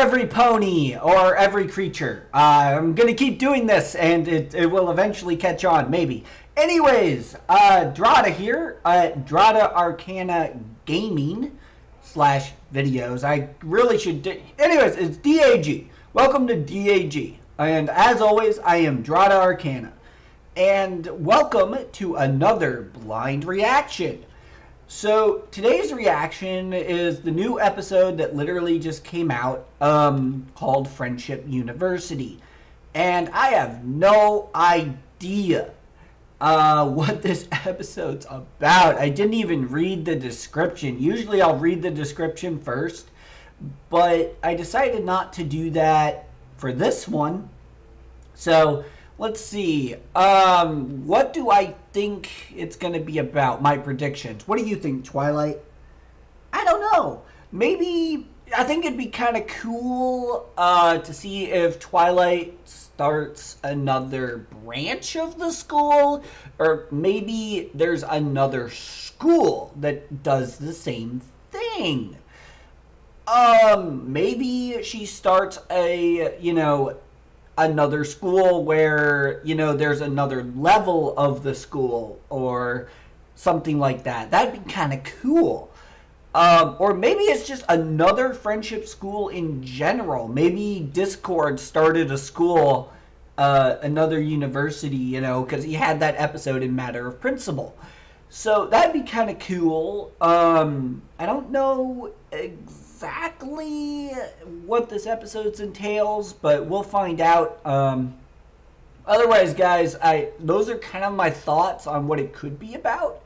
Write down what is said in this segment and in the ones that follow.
every pony or every creature. I'm gonna keep doing this, and it will eventually catch on, maybe. Anyways, Dratta here at Dratta Arcana Gaming / videos. I really should. Anyways, it's DAG. Welcome to DAG, and as always, I am Dratta Arcana, and welcome to another blind reaction. So today's reaction is the new episode that literally just came out, called Friendship University, and I have no idea what this episode's about. I didn't even read the description. Usually I'll read the description first, but I decided not to do that for this one. So let's see. What do I think it's going to be about? My predictions. What do you think, Twilight? I don't know. Maybe, I think it'd be kind of cool to see if Twilight starts another branch of the school, or maybe there's another school that does the same thing. Maybe she starts a, another school where, there's another level of the school or something like that. That'd be kind of cool. Or maybe it's just another friendship school in general. Maybe Discord started a school, another university, because he had that episode in Matter of Principle. So that'd be kind of cool. I don't know exactly what this episode entails, but we'll find out. Otherwise, guys, those are kind of my thoughts on what it could be about.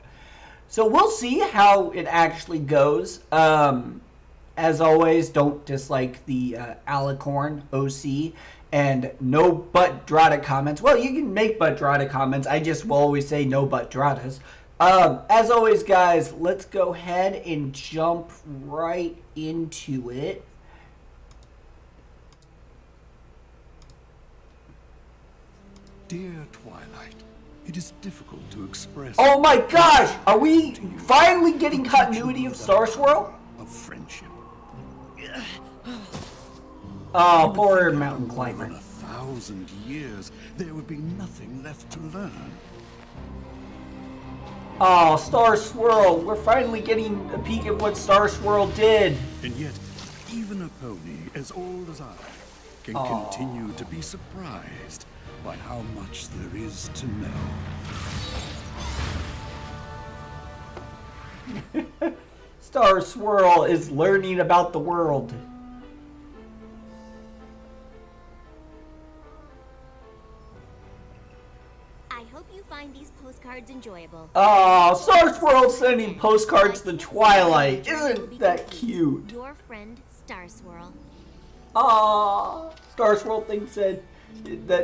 So we'll see how it actually goes. As always, don't dislike the Alicorn OC and no but Dratta comments. Well, you can make but Dratta comments. I just will always say no but Drattas. As always, guys, let's go ahead and jump right into it. Dear Twilight, it is difficult to express. Oh my gosh! Are we finally getting continuity of Star Swirl? Of friendship. Oh, poor mountain climber. In 1,000 years, there would be nothing left to learn. Oh, Star Swirl. We're finally getting a peek at what Star Swirl did. And yet, even a pony as old as I can continue to be surprised by how much there is to know. Star Swirl is learning about the world. I hope you find these postcards enjoyable. Oh, Star Swirl sending postcards to Twilight. Isn't that cute? Your friend, Star Swirl. Aw, Star Swirl thinks that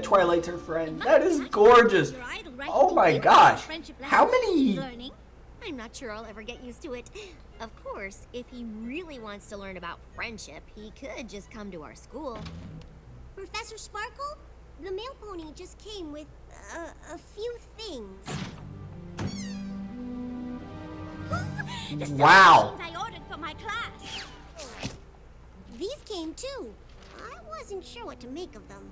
Twilight's her friend. That is gorgeous. Oh my gosh. How many... I'm not sure I'll ever get used to it. Of course, if he really wants to learn about friendship, he could just come to our school. Professor Sparkle? The mail pony just came with a few things. Wow. I ordered for my class. These came too. I wasn't sure what to make of them.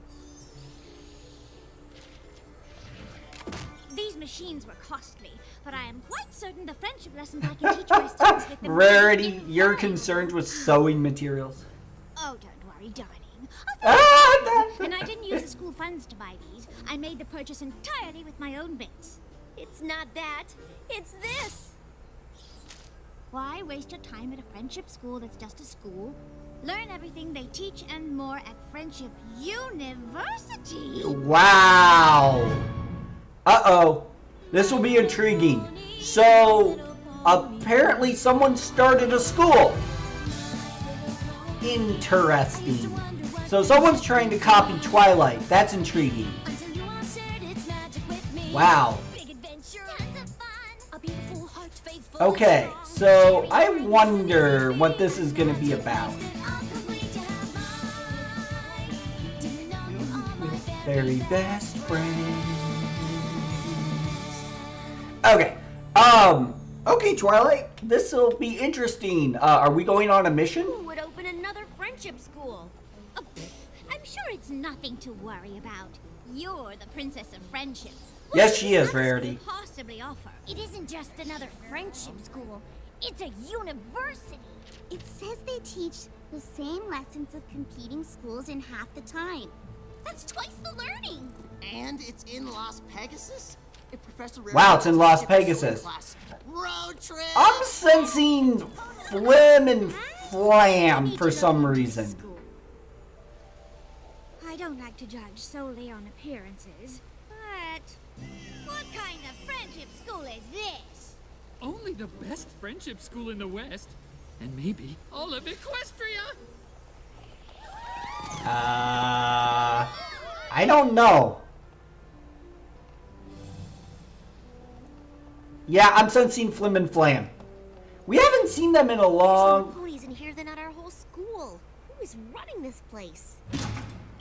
These machines were costly, but I am quite certain the friendship lessons I can teach my students with them. Rarity, you're concerned with sewing materials. Oh, don't worry, darling. Ah, And I didn't use the school funds to buy these. I made the purchase entirely with my own bits. It's not that. It's this. Why waste your time at a friendship school that's just a school? Learn everything they teach and more at Friendship University. Wow. Uh-oh. This will be intriguing. So, apparently someone started a school. Interesting. So someone's trying to copy Twilight. That's intriguing. Wow. Okay, so I wonder what this is going to be about. Very best friends. Okay. Okay, Twilight. This will be interesting. Are we going on a mission? Who would open another friendship school? Oh, I'm sure it's nothing to worry about. You're the Princess of Friendship. What Yes, does she this is, other Rarity. school possibly offer? It isn't just another friendship school. It's a university. It says they teach the same lessons of competing schools in half the time. That's twice the learning. And it's in Las Pegasus? If Professor Wow, it's in Las skipped a swimming Pegasus. class. Road trip! I'm sensing Flim and Flam need for to know some who to reason. school. I don't like to judge solely on appearances, but what kind of friendship school is this? Only the best friendship school in the West, and maybe all of Equestria. I don't know. Yeah, I'm sensing Flim and Flam. We haven't seen them in a There's more long... ponies in here than at our whole school. Who is running this place?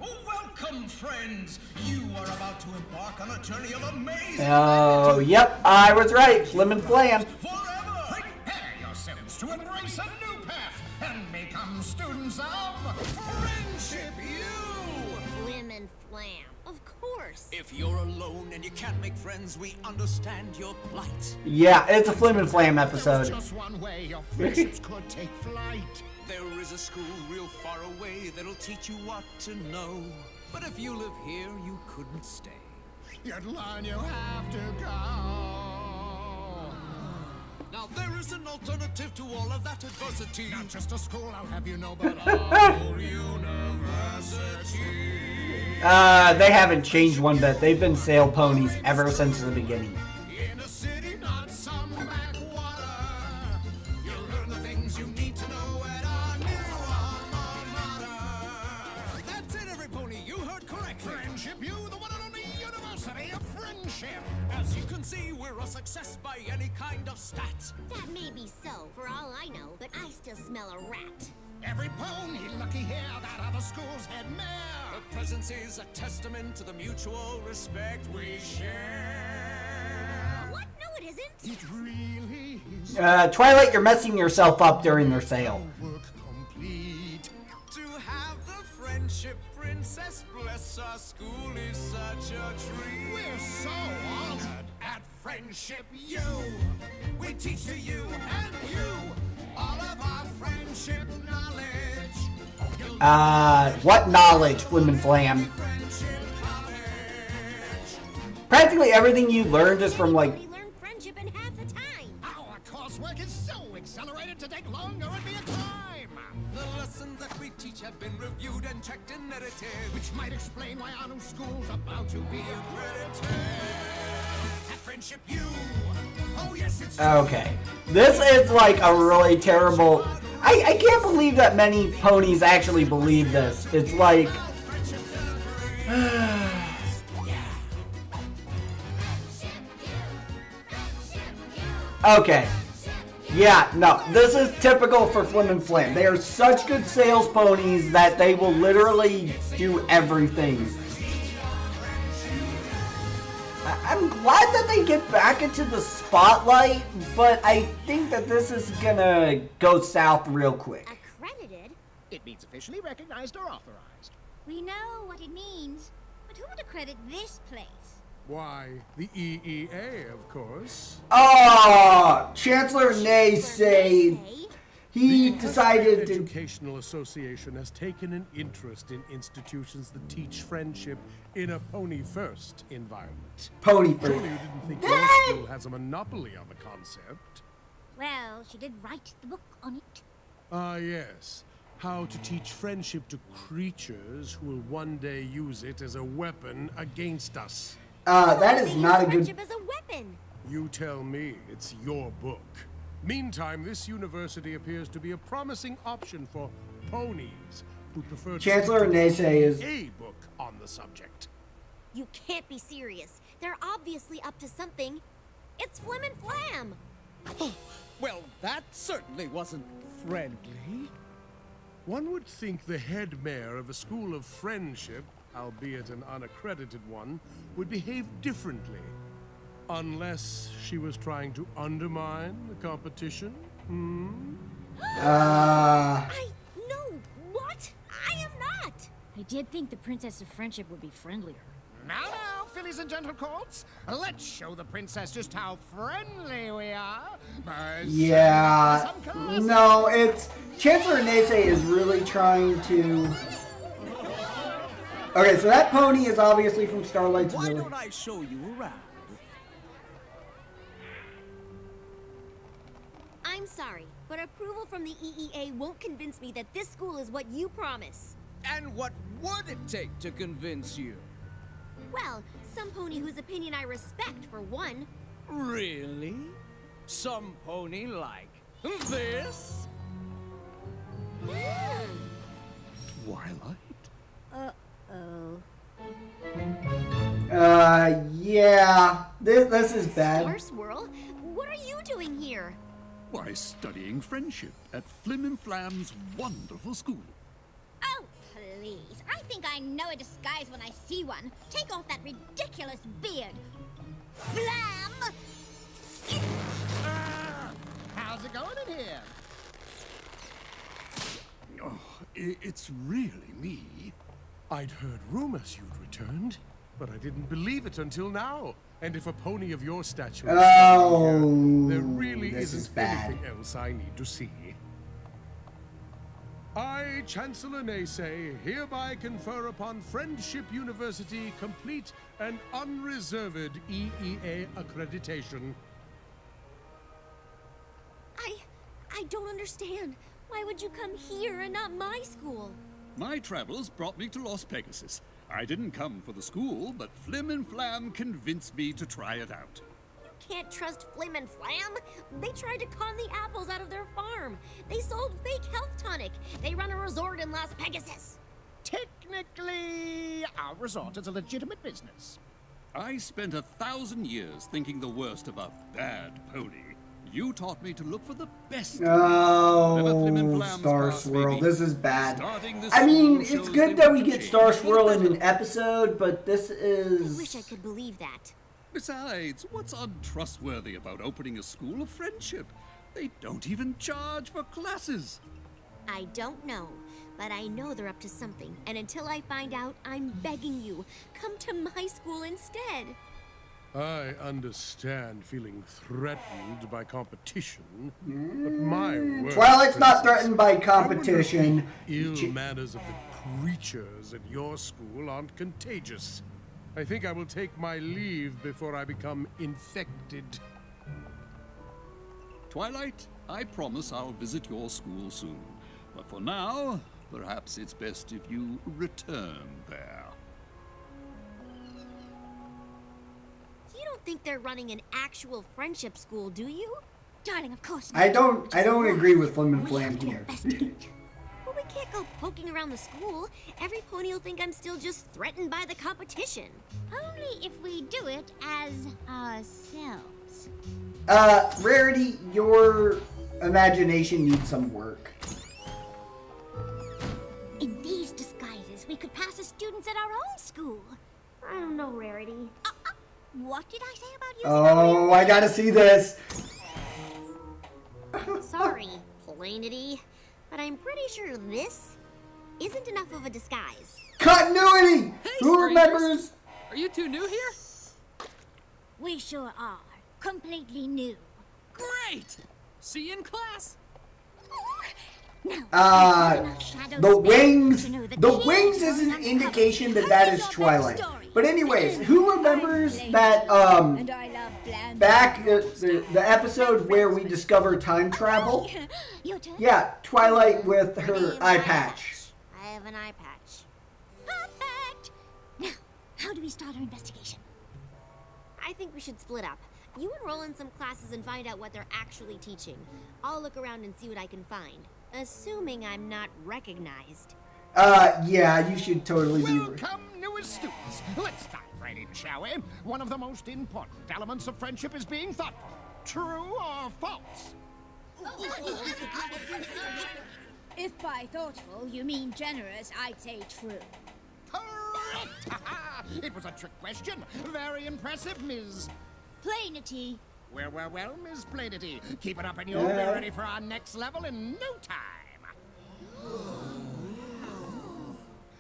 Oh, welcome, friends! You are about to embark on a journey of amazing Oh, yep, I was right. Flim and Flam. forever! Prepare yourselves to embrace a new path and become students of Friendship U! Flim and Flam. Of course. If you're alone and you can't make friends, we understand your plight. Yeah, it's a Flim and Flam There's episode. just one way your friendships could take flight. There is a school real far away that'll teach you what to know. But if you live here, you couldn't stay. You'd learn you have to go. Now there is an alternative to all of that adversity. Not just a school, I'll have you know, but a whole university. They haven't changed one bit. They've been sail ponies ever since the beginning. In a city, not some backwater. You'll learn the things you need to know at our new alma mater. That's it, every pony. You heard correctly. Friendship U, the one and only University of Friendship. As you can see, we're a success by any kind of stat. That may be so, for all I know, but I still smell a rat. Every pony lucky here that other schools had mare. Her presence is a testament to the mutual respect we share. What? No, it isn't. It really is Twilight, you're messing yourself up during their sale. work complete. To have the friendship princess bless our school is such a treat. We're so honored at Friendship U. We teach to you and you all of our friendship knowledge. What knowledge, Flim and Flam? Friendship college. Practically everything you learned is from, like... We learn friendship in half the time. Our coursework is so accelerated to take longer and be a crime. The lessons that we teach have been reviewed and checked and edited, Which might explain why our new school's about to be accredited at Friendship U. Oh yes, it's Okay. This is, like, a really terrible... I can't believe that many ponies actually believe this. It's like... Okay. Yeah, no, this is typical for Flim and Flam. They are such good sales ponies that they will literally do everything. I'm glad that they get back into the spotlight, but I think that this is gonna go south real quick. Accredited? It means officially recognized or authorized. We know what it means, but who would accredit this place? Why, the EEA, of course. Oh, Chancellor Nay say he The decided to... Educational Association has taken an interest in institutions that teach friendship in a pony-first environment. Pony for... Surely you didn't think your school has a monopoly on the concept? Well, she did write the book on it. Ah, yes. How to teach friendship to creatures who will one day use it as a weapon against us. that They is use not a good... friendship as a weapon. You tell me, it's your book. Meantime, this university appears to be a promising option for ponies who prefer to Chancellor stick to Naysay is... a book on the subject. You can't be serious. They're obviously up to something. It's Flim and Flam. Well, that certainly wasn't friendly. One would think the head mayor of a school of friendship, albeit an unaccredited one, would behave differently. Unless she was trying to undermine the competition? I... No, what? I am not. I did think the Princess of Friendship would be friendlier. Now, fillies and gentle colts, let's show the princess just how friendly we are. Yeah, no, it's Chancellor Naysay is really trying to. Okay, so that pony is obviously from Starlight's Why Village. don't I show you around? I'm sorry, but approval from the EEA won't convince me that this school is what you promise. And what would it take to convince you? Well, some pony whose opinion I respect, for one. Really? Some pony like this? Twilight? Uh-oh. Yeah, this is bad. Star Swirl? What are you doing here? Why, studying friendship at Flim-and-Flam's wonderful school. Oh, please. I think I know a disguise when I see one. Take off that ridiculous beard. Flam! How's it going in here? Oh, it's really me. I'd heard rumors you'd returned, but I didn't believe it until now. And if a pony of your stature is Oh, here, there really this is isn't bad. anything else I need to see. I, Chancellor Naysay, hereby confer upon Friendship University complete and unreserved EEA accreditation. I don't understand. Why would you come here and not my school? My travels brought me to Las Pegasus. I didn't come for the school, but Flim-and-Flam convinced me to try it out. You can't trust Flim and Flam. They tried to con the apples out of their farm. They sold fake health tonic. They run a resort in Las Pegasus. Technically, our resort is a legitimate business. I spent 1,000 years thinking the worst of a bad pony. You taught me to look for the best. Whenever Flim and Oh, Flam's Star past Swirl, may be, this is bad. starting this I mean, school it's shows good they that we want to get change Star for the Swirl in better. an episode, but this I is... wish I could believe that. Besides, what's untrustworthy about opening a school of friendship? They don't even charge for classes. I don't know, but I know they're up to something. And until I find out, I'm begging you, come to my school instead. I understand feeling threatened by competition, but my word, Twilight's not Princess, threatened by I wonder if competition. the ill manners of the creatures at your school aren't contagious. I think I will take my leave before I become infected. Twilight, I promise I'll visit your school soon. But for now, perhaps it's best if you return there. You don't think they're running an actual friendship school, do you? Darling, of course not. I don't agree with Flim and We Flam have to here. investigate. Well, we can't go poking around the school. Every pony will think I'm still just threatened by the competition. Only if we do it as ourselves. Rarity, your imagination needs some work. In these disguises, we could pass as students at our own school. I don't know, Rarity. What did I say about using our real Oh, I gotta see this. Sorry, Plainity, but I'm pretty sure this isn't enough of a disguise. Continuity! Hey, Who strangers. remembers? Are you two new here? We sure are. Completely new. Great! See you in class. Now, The wings is an indication that that is Twilight. But anyways, who remembers that back the episode where we discover time travel? Your turn. Yeah, Twilight with her eye patch. I have an eye patch. Perfect. Now, how do we start our investigation? I think we should split up. You enroll in some classes and find out what they're actually teaching. I'll look around and see what I can find. Assuming I'm not recognized. Yeah, you should totally be. Welcome, newest students. Let's dive right in, shall we? One of the most important elements of friendship is being thoughtful. True or false? If by thoughtful you mean generous, I'd say true. Correct! It was a trick question. Very impressive, Ms. Plainity. Well, Ms. Plainity. Keep it up and you'll be ready for our next level in no time.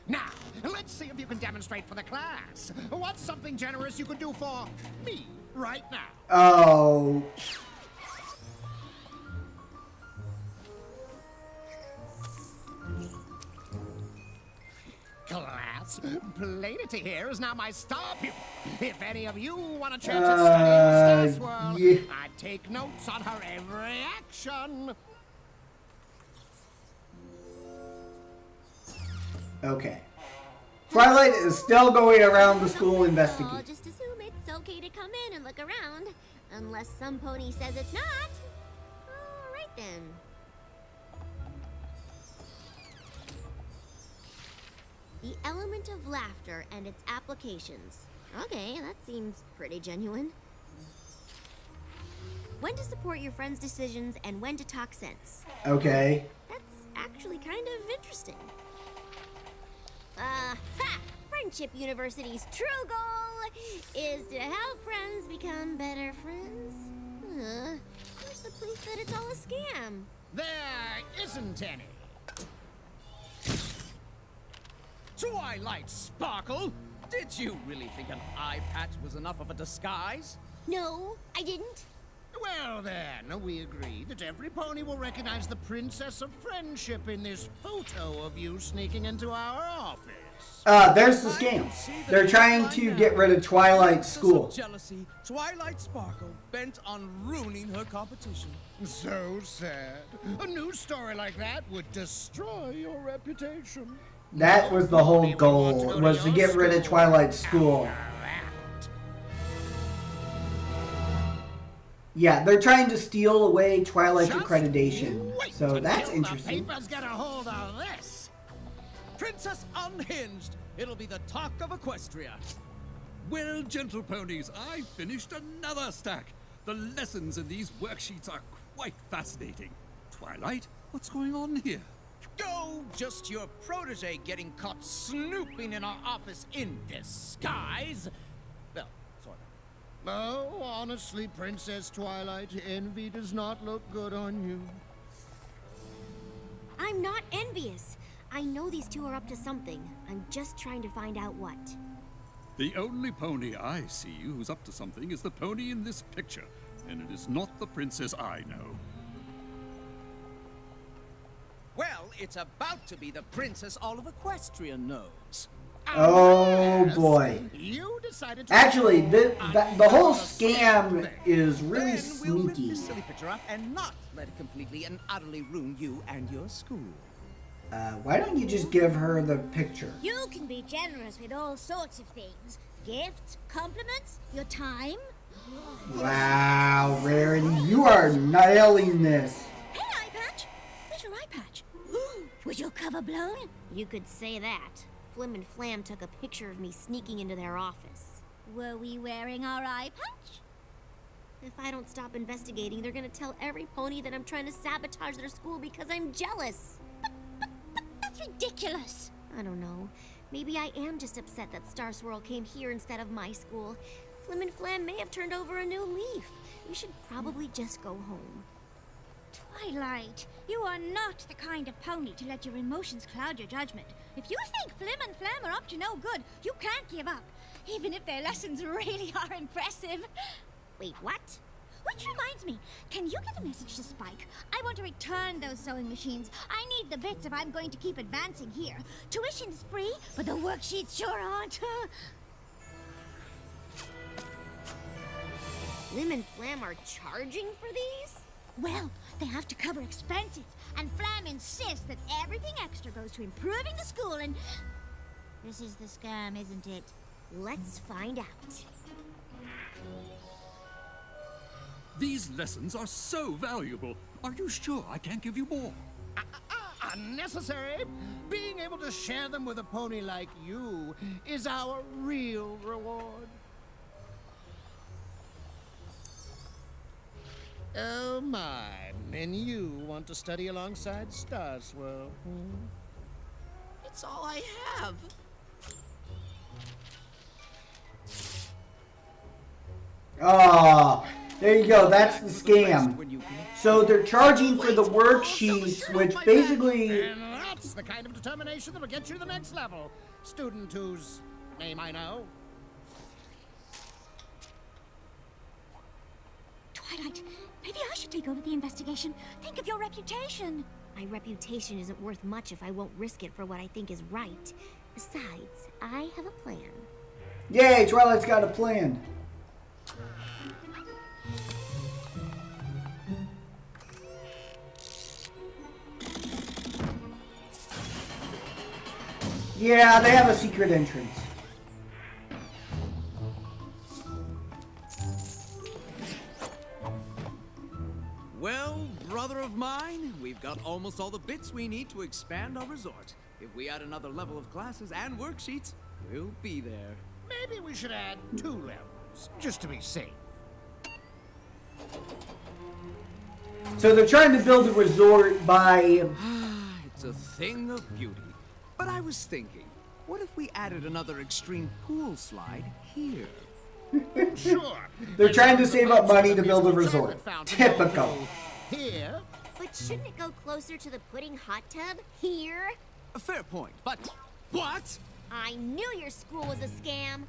Now, Let's see if you can demonstrate for the class. What's something generous you could do for me right now? Oh. Class, Planety here is now my star pupil. If any of you want a chance at studying Star Swirl, yeah. I take notes on her every action. Okay. Twilight is still going around the school I'll investigating. just assume it's okay to come in and look around. Unless some pony says it's not. Alright then. The element of laughter and its applications. Okay, that seems pretty genuine. When to support your friend's decisions and when to talk sense. Okay. That's actually kind of interesting. Ha! Friendship University's true goal is to help friends become better friends. Where's the proof that it's all a scam? There isn't any. Twilight Sparkle! Did you really think an eye patch was enough of a disguise? No, I didn't. Well then, we agree that every pony will recognize the Princess of Friendship in this photo of you sneaking into our office. There's the scam. They're trying to get rid of Twilight School. Jealousy, Twilight Sparkle bent on ruining her competition. So sad. A news story like that would destroy your reputation. That was the whole goal, was to get rid of Twilight School. Yeah, they're trying to steal away Twilight's accreditation. So that's interesting. The paper's got a hold of this. Princess Unhinged! It'll be the talk of Equestria. Well, gentle ponies, I finished another stack. The lessons in these worksheets are quite fascinating. Twilight, what's going on here? Go, just your protege getting caught snooping in our office in disguise. Well, sort of. Oh, honestly, Princess Twilight, envy does not look good on you. I'm not envious. I know these two are up to something. I'm just trying to find out what. The only pony I see who's up to something is the pony in this picture, and it is not the princess I know. Well, it's about to be the princess all of Equestria knows. Oh boy. You decided to Actually, the whole scam is really Then we'll rip sneaky. this silly picture up and not let it completely and utterly ruin you and your school. Why don't you just give her the picture? You can be generous with all sorts of things. Gifts, compliments, your time. Wow, Rarity, you are nailing this. Hey, eye patch! Where's your eye patch? Was your cover blown? You could say that. Flim and Flam took a picture of me sneaking into their office. Were we wearing our eye patch? If I don't stop investigating, they're gonna tell every pony that I'm trying to sabotage their school because I'm jealous. That's ridiculous. I don't know. Maybe I am just upset that Star Swirl came here instead of my school. Flim and Flam may have turned over a new leaf. You should probably just go home. Twilight, you are not the kind of pony to let your emotions cloud your judgment. If you think Flim and Flam are up to no good, you can't give up, even if their lessons really are impressive. Wait, what? Which reminds me, can you get a message to Spike? I want to return those sewing machines. I need the bits if I'm going to keep advancing here. Tuition's free, but the worksheets sure aren't. Flim and Flam are charging for these? Well, they have to cover expenses, and Flam insists that everything extra goes to improving the school and... This is the scam, isn't it? Let's find out. These lessons are so valuable. Are you sure I can't give you more? Unnecessary. Being able to share them with a pony like you is our real reward. Oh my, and you want to study alongside Star Swirl? It's all I have. Oh, there you go. That's the scam. So they're charging for the worksheets, which basically... And that's the kind of determination that'll get you to the next level. Student whose name I know. Twilight, maybe I should take over the investigation. Think of your reputation. My reputation isn't worth much if I won't risk it for what I think is right. Besides, I have a plan. Yay, Twilight's got a plan. Yeah, they have a secret entrance. Well, brother of mine, we've got almost all the bits we need to expand our resort. If we add another level of classes and worksheets, we'll be there. Maybe we should add 2 levels, just to be safe. So they're trying to build a resort by... It's a thing of beauty. But I was thinking, what if we added another extreme pool slide here? Sure. They're trying to save up money to build a resort. Typical. Here. But shouldn't it go closer to the pudding hot tub? Here? A fair point, but... What? I knew your school was a scam.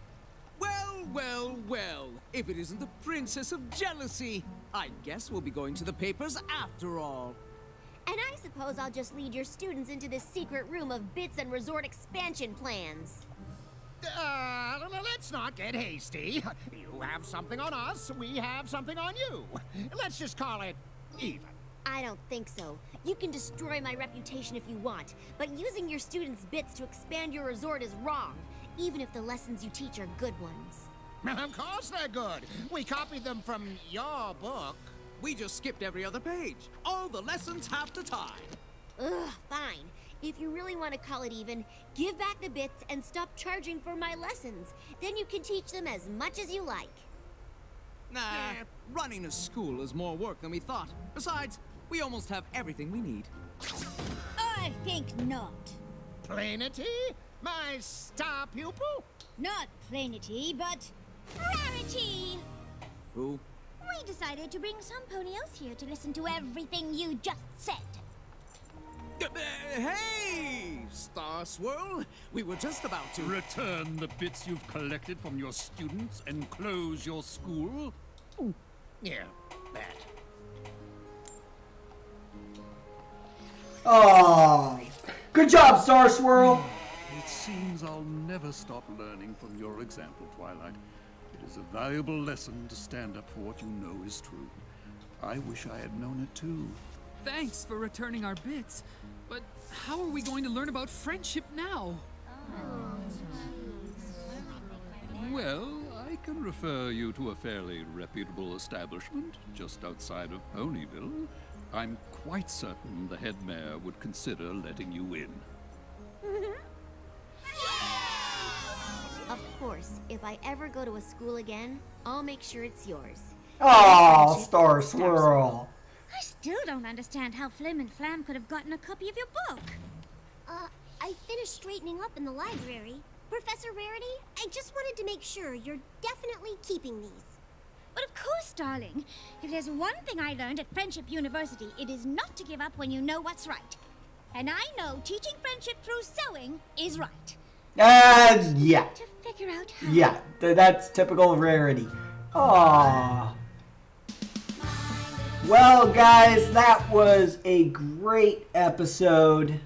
Well, well, well. If it isn't the Princess of Jealousy, I guess we'll be going to the papers after all. And I suppose I'll just lead your students into this secret room of bits and resort expansion plans. Let's not get hasty. You have something on us, we have something on you. Let's just call it even. I don't think so. You can destroy my reputation if you want, but using your students' bits to expand your resort is wrong, even if the lessons you teach are good ones. Of course they're good. We copied them from your book. We just skipped every other page. All the lessons half the time. Ugh, fine. If you really want to call it even, give back the bits and stop charging for my lessons. Then you can teach them as much as you like. Nah, running a school is more work than we thought. Besides, we almost have everything we need. I think not. Plainity? My star pupil? Not plainity, but rarity. Who? We decided to bring some pony else here to listen to everything you just said. Hey, Star Swirl! We were just about to... Return the bits you've collected from your students and close your school? Yeah, that. Oh, good job, Star Swirl. It seems I'll never stop learning from your example, Twilight. It is a valuable lesson to stand up for what you know is true. I wish I had known it too. Thanks for returning our bits. But how are we going to learn about friendship now? Well, I can refer you to a fairly reputable establishment just outside of Ponyville. I'm quite certain the head mayor would consider letting you in. Of course, if I ever go to a school again, I'll make sure it's yours. Oh, Star Swirl. I still don't understand how Flim and Flam could have gotten a copy of your book. I finished straightening up in the library. Professor Rarity, I just wanted to make sure you're definitely keeping these. But of course, darling. If there's one thing I learned at Friendship University, it is not to give up when you know what's right. And I know teaching friendship through sewing is right. Yeah. To figure out how... Yeah, that's typical Rarity. Aww. Well, guys, that was a great episode.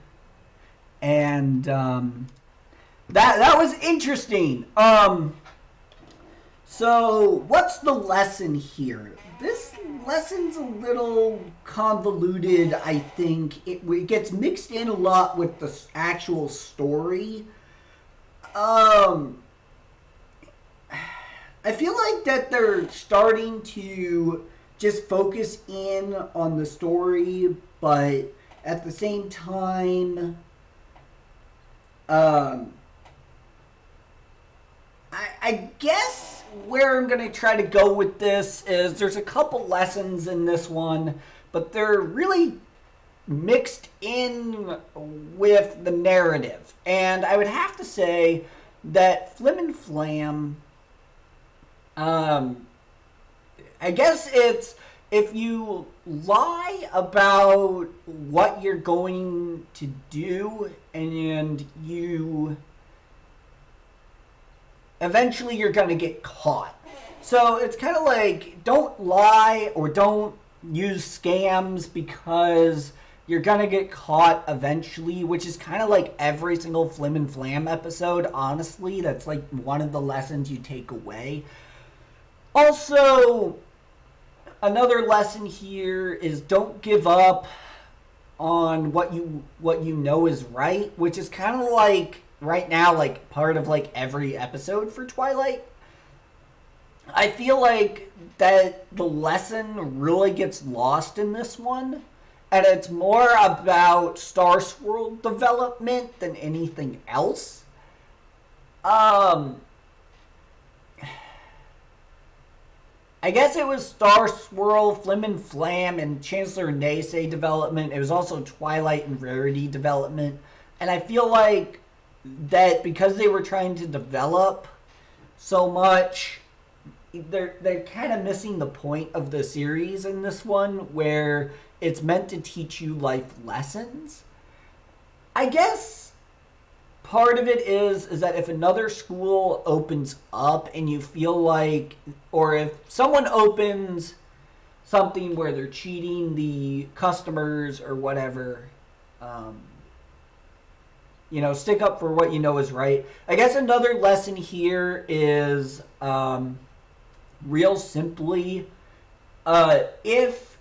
And, that was interesting. So, what's the lesson here? This lesson's a little convoluted, I think. It gets mixed in a lot with the actual story. I feel like that they're starting to just focus in on the story, but at the same time, I guess where I'm going to try to go with this is there's a couple lessons in this one, but they're really mixed in with the narrative. And I would have to say that Flim and Flam, I guess it's if you lie about what you're going to do and you eventually you're going to get caught. So it's kind of like, don't lie or don't use scams because you're going to get caught eventually, which is kind of like every single Flim and Flam episode, honestly. That's like one of the lessons you take away. Also, another lesson here is don't give up on what you know is right, which is kind of like right now like part of like every episode for Twilight. I feel like that the lesson really gets lost in this one, and it's more about Star Swirl development than anything else. I guess it was Star Swirl, Flim and Flam, and Chancellor Naysay development. It was also Twilight and Rarity development. And I feel like that because they were trying to develop so much, they're kind of missing the point of the series in this one, where it's meant to teach you life lessons. I guess part of it is that if another school opens up and you feel like, or if someone opens something where they're cheating the customers or whatever, stick up for what you know is right. I guess another lesson here is real simply, if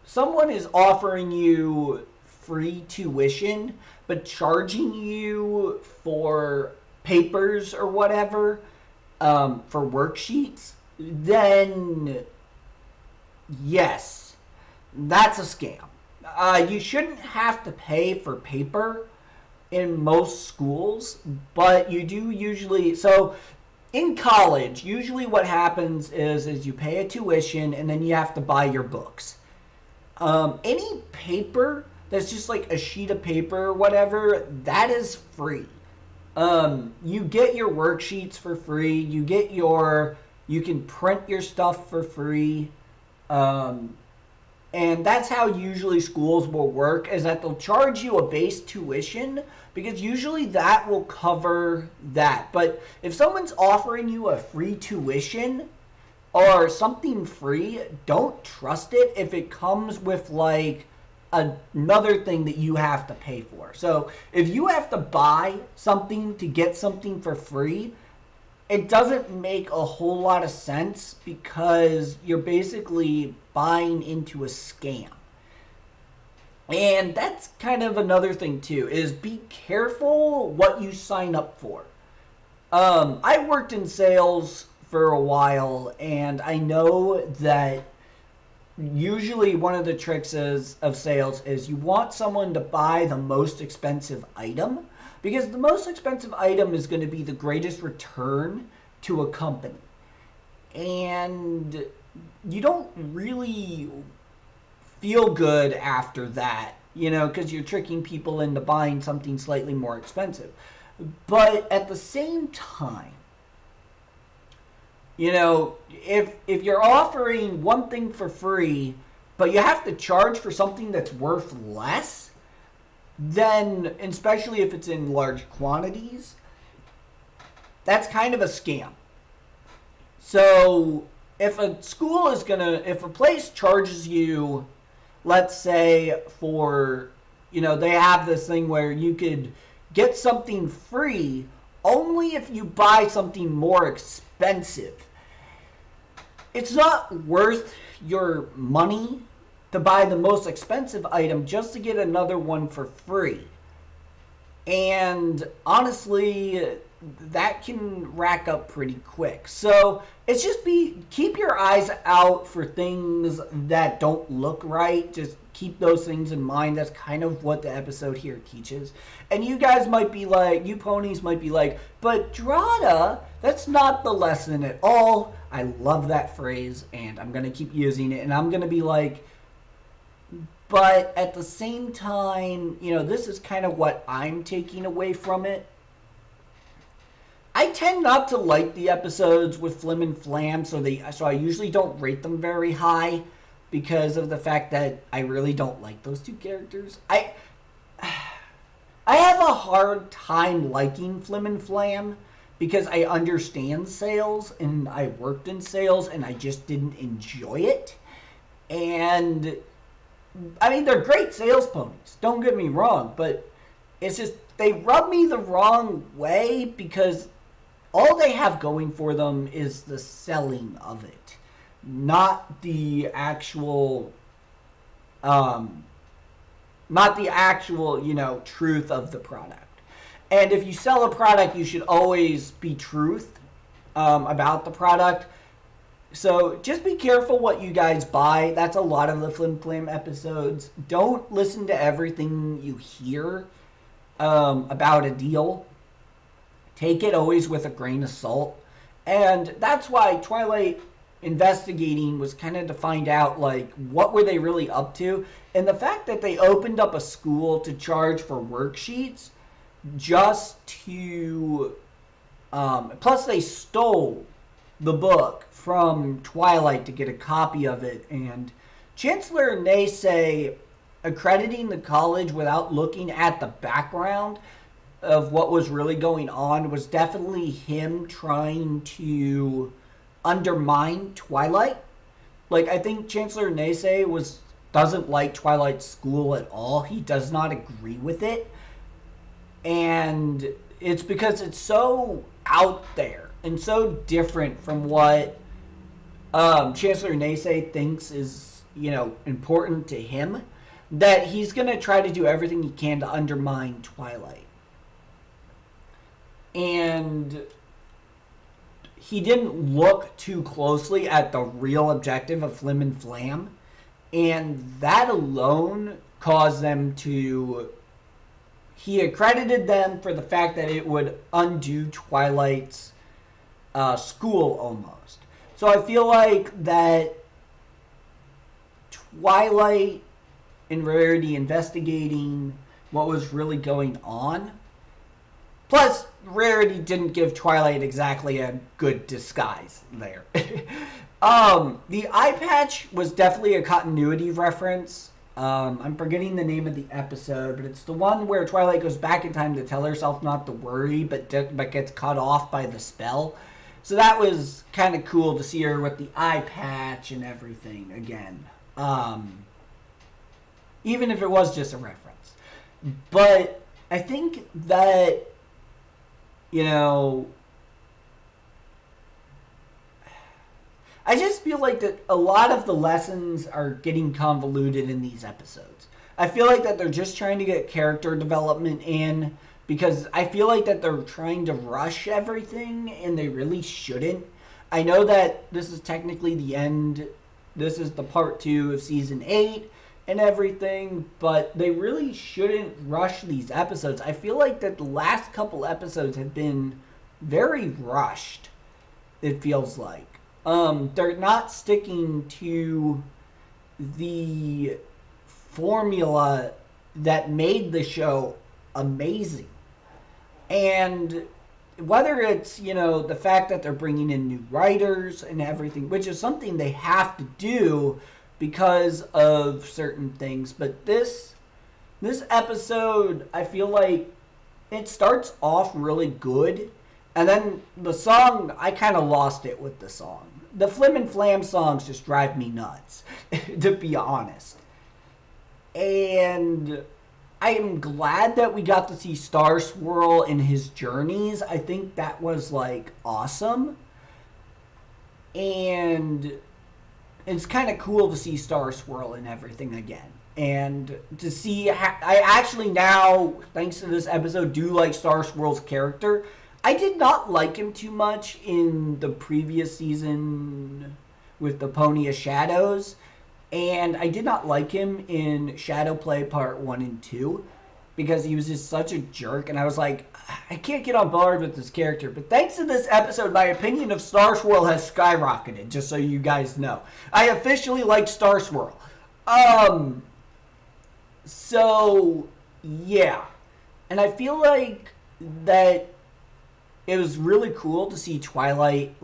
someone is offering you free tuition but charging you for papers or whatever, for worksheets, then yes, that's a scam. You shouldn't have to pay for paper in most schools, but you do usually. So in college, usually what happens is you pay a tuition and then you have to buy your books. Any paper that's just like a sheet of paper or whatever, that is free. You get your worksheets for free. You can print your stuff for free. And that's how usually schools will work, is that they'll charge you a base tuition because usually that will cover that. But if someone's offering you a free tuition or something free, don't trust it if it comes with like another thing that you have to pay for. So if you have to buy something to get something for free, it doesn't make a whole lot of sense because you're basically buying into a scam. And that's kind of another thing too, is be careful what you sign up for. I worked in sales for a while, and I know that usually one of the tricks of sales is you want someone to buy the most expensive item, because the most expensive item is going to be the greatest return to a company. And you don't really feel good after that, because you're tricking people into buying something slightly more expensive. But at the same time, if you're offering one thing for free, but you have to charge for something that's worth less, then, especially if it's in large quantities, that's kind of a scam. So if a school if a place charges you, let's say for, they have this thing where you could get something free only if you buy something more expensive. It's not worth your money to buy the most expensive item just to get another one for free. And honestly, that can rack up pretty quick. So it's just keep your eyes out for things that don't look right. Just keep those things in mind. That's kind of what the episode here teaches. And you guys might be like, you ponies might be like, but Dratta, that's not the lesson at all. I love that phrase, and I'm going to keep using it. And I'm going to be like, but at the same time, this is kind of what I'm taking away from it. I tend not to like the episodes with Flim and Flam, so I usually don't rate them very high because of the fact that I really don't like those two characters. I have a hard time liking Flim and Flam because I understand sales and I worked in sales and I just didn't enjoy it. And I mean, they're great sales ponies, don't get me wrong, but it's just they rub me the wrong way because all they have going for them is the selling of it, not the actual truth of the product. And if you sell a product, you should always be truth about the product. So just be careful what you guys buy. That's a lot of the Flim Flam episodes. Don't listen to everything you hear about a deal. Take it always with a grain of salt. And that's why Twilight Investigating was kind of to find out, like, what were they really up to. And the fact that they opened up a school to charge for worksheets just to... plus they stole the book from Twilight to get a copy of it. And Chancellor Naysay accrediting the college without looking at the background of what was really going on was definitely him trying to undermine Twilight. Like, I think Chancellor Naysay doesn't like Twilight School at all. He does not agree with it. And it's because it's so out there and so different from what Chancellor Naysay thinks is, important to him, that he's going to try to do everything he can to undermine Twilight. And he didn't look too closely at the real objective of Flim and Flam. And that alone caused them to... He accredited them for the fact that it would undo Twilight's school almost. So I feel like that Twilight and Rarity investigating what was really going on. Plus, Rarity didn't give Twilight exactly a good disguise there. The eye patch was definitely a continuity reference. I'm forgetting the name of the episode, but it's the one where Twilight goes back in time to tell herself not to worry, but gets cut off by the spell. So that was kind of cool to see her with the eye patch and everything again. Even if it was just a reference. But I think that, I just feel like that a lot of the lessons are getting convoluted in these episodes. I feel like that they're just trying to get character development in, because I feel like that they're trying to rush everything and they really shouldn't. I know that this is technically the end. This is the part 2 of season 8 and everything, but they really shouldn't rush these episodes. I feel like that the last couple episodes have been very rushed, it feels like. They're not sticking to the formula that made the show amazing. And whether it's, the fact that they're bringing in new writers and everything, which is something they have to do because of certain things. But this episode, I feel like it starts off really good. And then the song, I kind of lost it with the song. The Flim and Flam songs just drive me nuts, to be honest. And I am glad that we got to see Star Swirl in his journeys. I think that was, awesome. And it's kind of cool to see Star Swirl and everything again. And to see, I actually now, thanks to this episode, do like Star Swirl's character. I did not like him too much in the previous season with the Pony of Shadows. And I did not like him in Shadow Play Part 1 and 2. Because he was just such a jerk. And I was like, I can't get on board with this character. But thanks to this episode, my opinion of Star Swirl has skyrocketed. Just so you guys know. I officially like Star Swirl. So, yeah. And I feel like that it was really cool to see Twilight,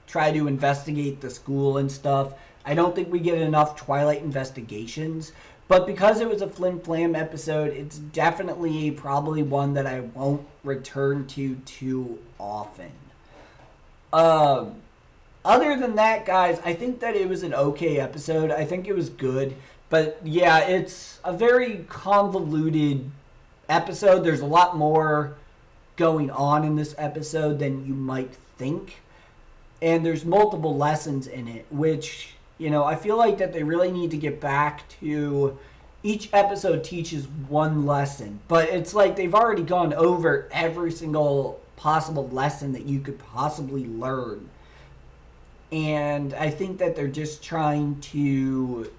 try to investigate the school and stuff. I don't think we get enough Twilight investigations. But because it was a Flim Flam episode, it's definitely probably one that I won't return to too often. Other than that, guys, I think that it was an okay episode. I think it was good. But yeah, it's a very convoluted episode. There's a lot more going on in this episode than you might think. And there's multiple lessons in it, which, you know, I feel like that they really need to get back to each episode teaches one lesson. But it's like they've already gone over every single possible lesson that you could possibly learn. And I think that they're just trying to...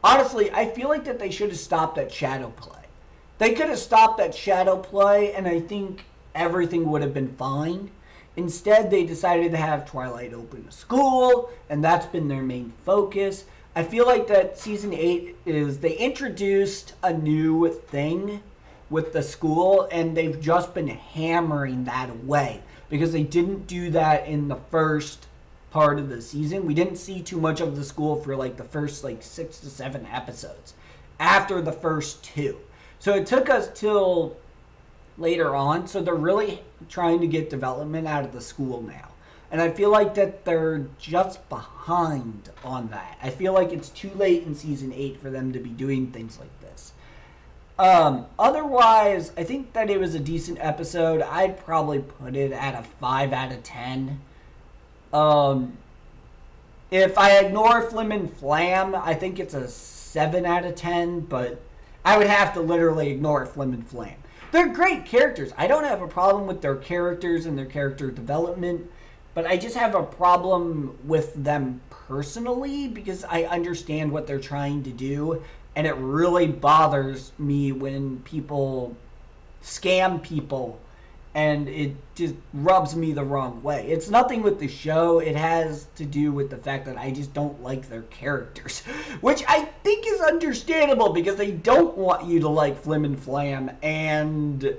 Honestly, I feel like that they should have stopped at shadow play. They could have stopped at shadow play, and I think everything would have been fine. Instead, they decided to have Twilight open a school, and that's been their main focus. I feel like that Season 8 is... They introduced a new thing with the school, and they've just been hammering that away. Because they didn't do that in the first part of the season. We didn't see too much of the school for like the first like 6 to 7 episodes after the first 2. So it took us till later on. So they're really trying to get development out of the school now. And I feel like that they're just behind on that. I feel like it's too late in Season 8 for them to be doing things like this. Otherwise, I think that it was a decent episode. I'd probably put it at a 5 out of 10. If I ignore Flim and Flam, I think it's a 7 out of 10, but I would have to literally ignore Flim and Flam. They're great characters. I don't have a problem with their characters and their character development, but I just have a problem with them personally because I understand what they're trying to do, and it really bothers me when people scam people. And it just rubs me the wrong way. It's nothing with the show. It has to do with the fact that I just don't like their characters. Which I think is understandable because they don't want you to like Flim and Flam. And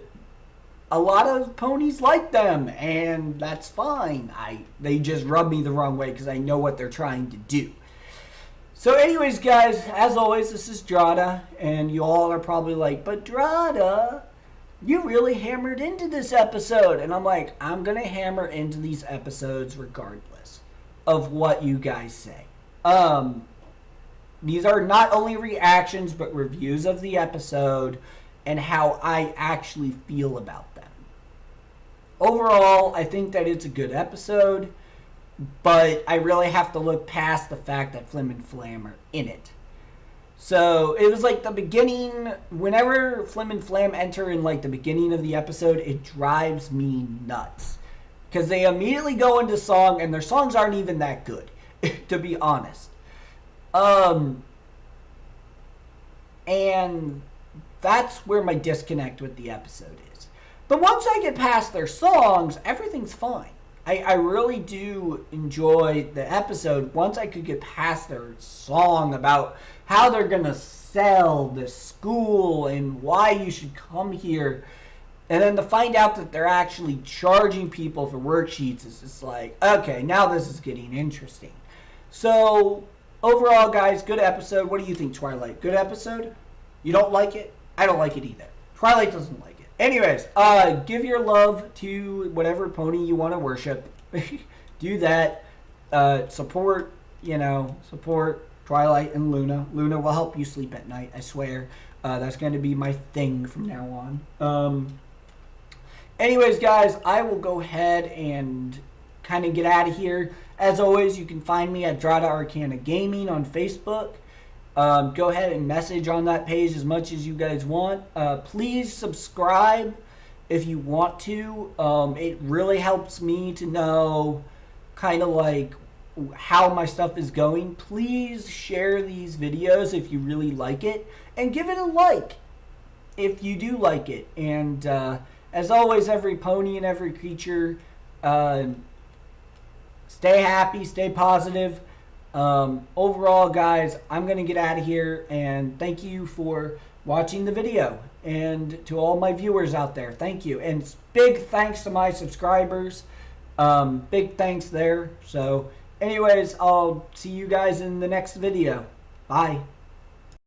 a lot of ponies like them. And that's fine. They just rub me the wrong way because I know what they're trying to do. So anyways, guys, as always, this is Dratta. And you all are probably like, but Dratta, you really hammered into this episode. And I'm like, I'm going to hammer into these episodes regardless of what you guys say. These are not only reactions, but reviews of the episode and how I actually feel about them. Overall, I think that it's a good episode, but I really have to look past the fact that Flim and Flam are in it. So it was like the beginning, whenever Flim and Flam enter in like the beginning of the episode, it drives me nuts. Because they immediately go into song, and their songs aren't even that good, to be honest. And that's where my disconnect with the episode is. But once I get past their songs, everything's fine. I really do enjoy the episode once I could get past their song about how they're going to sell the school and why you should come here. And then to find out that they're actually charging people for worksheets is just like, okay, now this is getting interesting. So, overall, guys, good episode. What do you think, Twilight? Good episode? You don't like it? I don't like it either. Twilight doesn't like it. Anyways, give your love to whatever pony you want to worship. Do that. Support Twilight and Luna. Luna will help you sleep at night, I swear. That's going to be my thing from now on. Anyways, guys, I will go ahead and kind of get out of here. As always, you can find me at Dratta Arcana Gaming on Facebook. Go ahead and message on that page as much as you guys want. Please subscribe if you want to. It really helps me to know kind of like how my stuff is going. Please share these videos if you really like it, and give it a like if you do like it. And as always, every pony and every creature, stay happy, stay positive. Overall, guys, I'm going to get out of here, and thank you for watching the video. And to all my viewers out there, thank you. And big thanks to my subscribers. Big thanks there. So anyways, I'll see you guys in the next video. Bye.